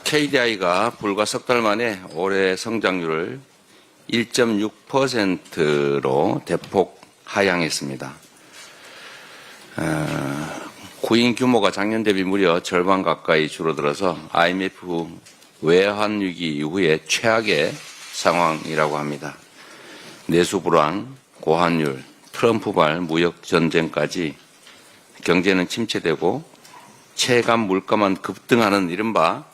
KDI가 불과 석 달 만에 올해 성장률을 1.6%로 대폭 하향했습니다. 구인 규모가 작년 대비 무려 절반 가까이 줄어들어서 IMF 외환위기 이후에 최악의 상황이라고 합니다. 내수 불황, 고환율, 트럼프발 무역 전쟁까지 경제는 침체되고 체감 물가만 급등하는 이른바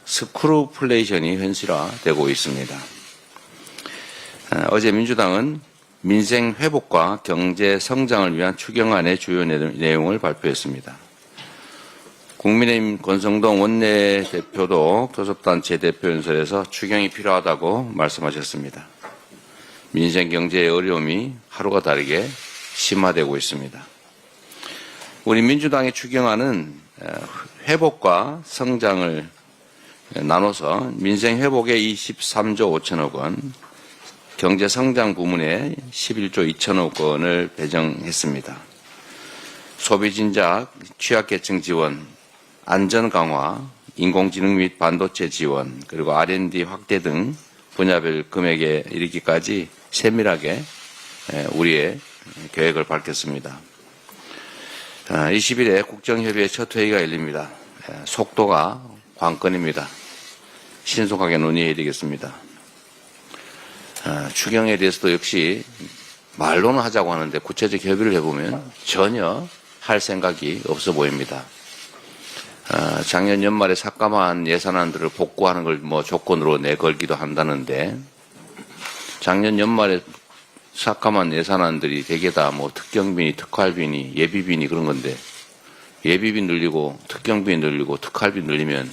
스크루플레이션이 현실화되고 있습니다. 어제 민주당은 민생 회복과 경제 성장을 위한 추경안의 주요 내용을 발표했습니다. 국민의힘 권성동 원내대표도 교섭단체 대표연설에서 추경이 필요하다고 말씀하셨습니다. 민생 경제의 어려움이 하루가 다르게 심화되고 있습니다. 우리 민주당의 추경안은 회복과 성장을 나눠서 민생 회복에 23조 5천억 원, 경제 성장 부문에 11조 2천억 원을 배정했습니다. 소비 진작, 취약계층 지원, 안전 강화, 인공지능 및 반도체 지원, 그리고 R&D 확대 등 분야별 금액에 이르기까지 세밀하게 우리의 계획을 밝혔습니다. 20일에 국정협의회 첫 회의가 열립니다. 속도가 관건입니다. 신속하게 논의해야 되겠습니다. 추경에 대해서도 역시 말로는 하자고 하는데 구체적 협의를 해보면 전혀 할 생각이 없어 보입니다. 작년 연말에 삭감한 예산안들을 복구하는 걸 조건으로 내걸기도 한다는데 작년 연말에 삭감한 예산안들이 대개 다 특경비니 특활비니 예비비니 그런 건데 예비비 늘리고 특경비 늘리고 특활비 늘리면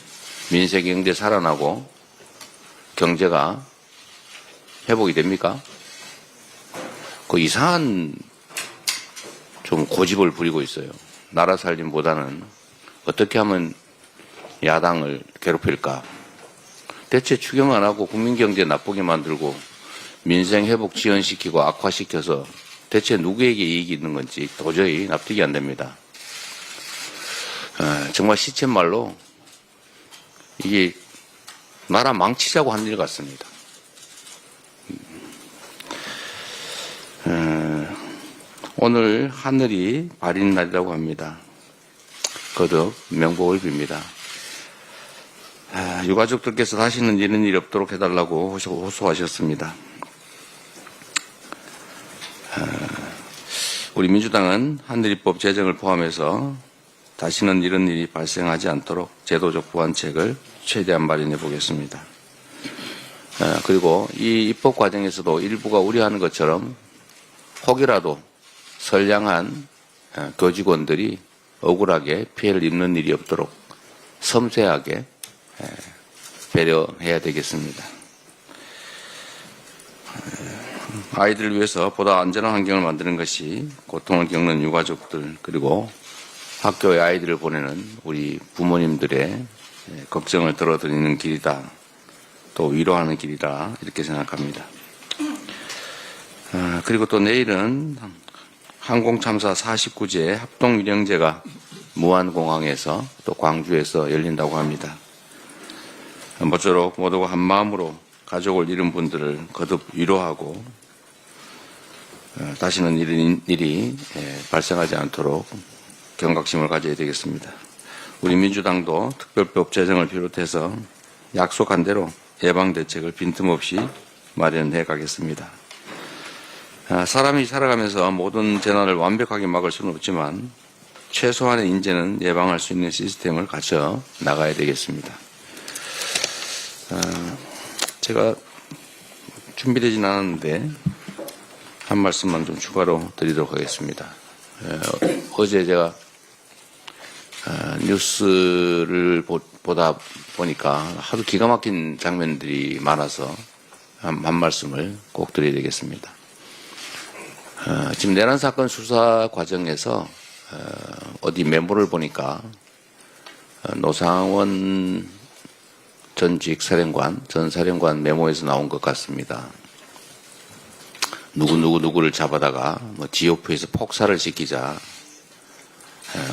민생 경제 살아나고 경제가 회복이 됩니까? 그 이상한 좀 고집을 부리고 있어요. 나라 살림보다는 어떻게 하면 야당을 괴롭힐까? 대체 추경 안 하고 국민 경제 나쁘게 만들고 민생 회복 지연시키고 악화시켜서 대체 누구에게 이익이 있는 건지 도저히 납득이 안 됩니다. 정말 시쳇말로 이게 나라 망치자고 한 일 같습니다. 오늘 하늘이 밝은 날이라고 합니다. 거듭 명복을 빕니다. 유가족들께서 다시는 이런 일이 없도록 해달라고 호소하셨습니다. 우리 민주당은 한들입법 제정을 포함해서 다시는 이런 일이 발생하지 않도록 제도적 보완책을 최대한 마련해 보겠습니다. 그리고 이 입법 과정에서도 일부가 우려하는 것처럼 혹이라도 선량한 교직원들이 억울하게 피해를 입는 일이 없도록 섬세하게 배려해야 되겠습니다. 아이들을 위해서 보다 안전한 환경을 만드는 것이 고통을 겪는 유가족들 그리고 학교에 아이들을 보내는 우리 부모님들의 걱정을 덜어드리는 길이다. 또 위로하는 길이다. 이렇게 생각합니다. 그리고 또 내일은 항공참사 49제 합동위령제가 무안공항에서 또 광주에서 열린다고 합니다. 모쪼록 모두가 한마음으로 가족을 잃은 분들을 거듭 위로하고 다시는 이런 일이 발생하지 않도록 경각심을 가져야 되겠습니다. 우리 민주당도 특별법 제정을 비롯해서 약속한 대로 예방대책을 빈틈없이 마련해 가겠습니다. 사람이 살아가면서 모든 재난을 완벽하게 막을 수는 없지만 최소한의 인재는 예방할 수 있는 시스템을 갖춰 나가야 되겠습니다. 제가 준비되진 않았는데 한 말씀만 좀 추가로 드리도록 하겠습니다. 어제 제가 뉴스를 보다 보니까 하도 기가 막힌 장면들이 많아서 한 말씀을 꼭 드려야 되겠습니다. 지금 내란 사건 수사 과정에서 어디 메모를 보니까 노상원 전직 사령관, 전 사령관 메모에서 나온 것 같습니다. 누구를 잡아다가 지오프에서 폭살을 시키자,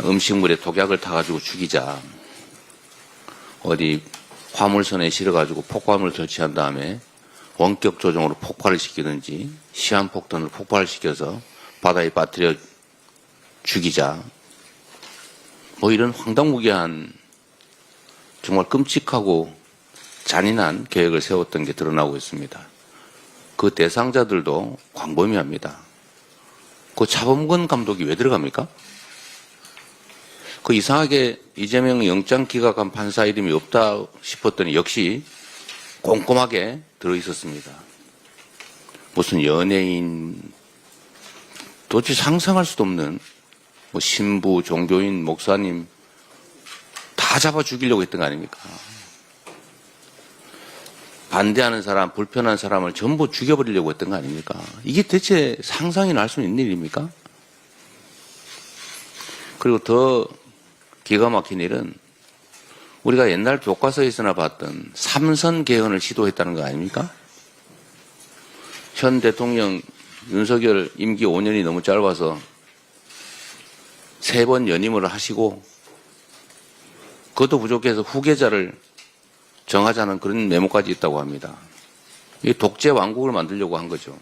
음식물에 독약을 타가지고 죽이자, 어디 화물선에 실어가지고 폭발물을 설치한 다음에 원격 조종으로 폭발을 시키든지 시한폭탄으로 폭발을 시켜서 바다에 빠뜨려 죽이자. 뭐 이런 황당무계한 정말 끔찍하고 잔인한 계획을 세웠던 게 드러나고 있습니다. 그 대상자들도 광범위합니다. 그 차범근 감독이 왜 들어갑니까? 그 이상하게 이재명 영장 기각한 판사 이름이 없다 싶었더니 역시 꼼꼼하게 들어있었습니다. 무슨 연예인, 도대체 상상할 수도 없는 뭐 신부, 종교인, 목사님 다 잡아 죽이려고 했던 거 아닙니까? 반대하는 사람, 불편한 사람을 전부 죽여버리려고 했던 거 아닙니까? 이게 대체 상상이나 할 수 있는 일입니까? 그리고 더 기가 막힌 일은 우리가 옛날 교과서에서나 봤던 삼선 개헌을 시도했다는 거 아닙니까? 현 대통령 윤석열 임기 5년이 너무 짧아서 3번 연임을 하시고 그것도 부족해서 후계자를 정하자는 그런 메모까지 있다고 합니다. 이 독재 왕국을 만들려고 한 거죠.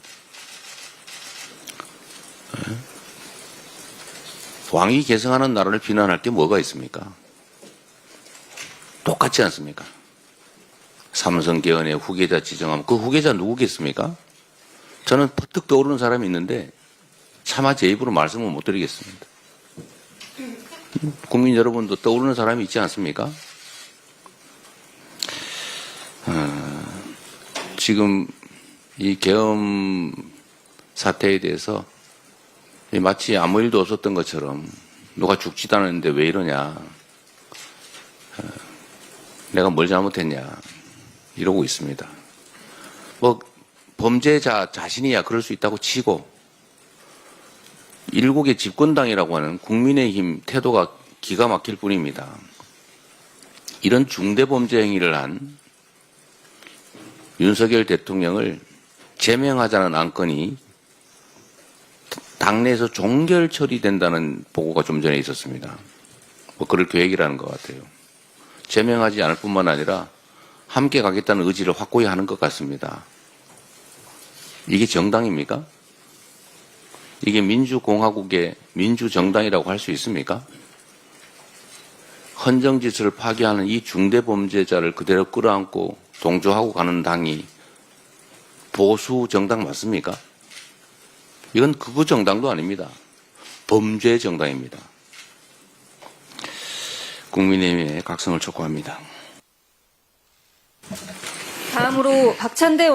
왕이 계승하는 나라를 비난할 게 뭐가 있습니까? 똑같지 않습니까? 삼선 개헌의 후계자 지정하면 그 후계자 누구겠습니까? 저는 퍼뜩 떠오르는 사람이 있는데 차마 제 입으로 말씀을 못 드리겠습니다. 국민 여러분도 떠오르는 사람이 있지 않습니까? 지금 이 계엄 사태에 대해서 마치 아무 일도 없었던 것처럼 누가 죽지도 않았는데 왜 이러냐, 내가 뭘 잘못했냐 이러고 있습니다. 뭐 범죄자 자신이야 그럴 수 있다고 치고 일국의 집권당이라고 하는 국민의힘 태도가 기가 막힐 뿐입니다. 이런 중대범죄 행위를 한 윤석열 대통령을 제명하자는 안건이 당내에서 종결 처리된다는 보고가 좀 전에 있었습니다. 뭐 그럴 계획이라는 것 같아요. 제명하지 않을 뿐만 아니라 함께 가겠다는 의지를 확고히 하는 것 같습니다. 이게 정당입니까? 이게 민주공화국의 민주정당이라고 할 수 있습니까? 헌정질서를 파괴하는 이 중대범죄자를 그대로 끌어안고 동조하고 가는 당이 보수 정당 맞습니까? 이건 극우 정당도 아닙니다. 범죄 정당입니다. 국민의힘의 각성을 촉구합니다. 다음으로 박찬대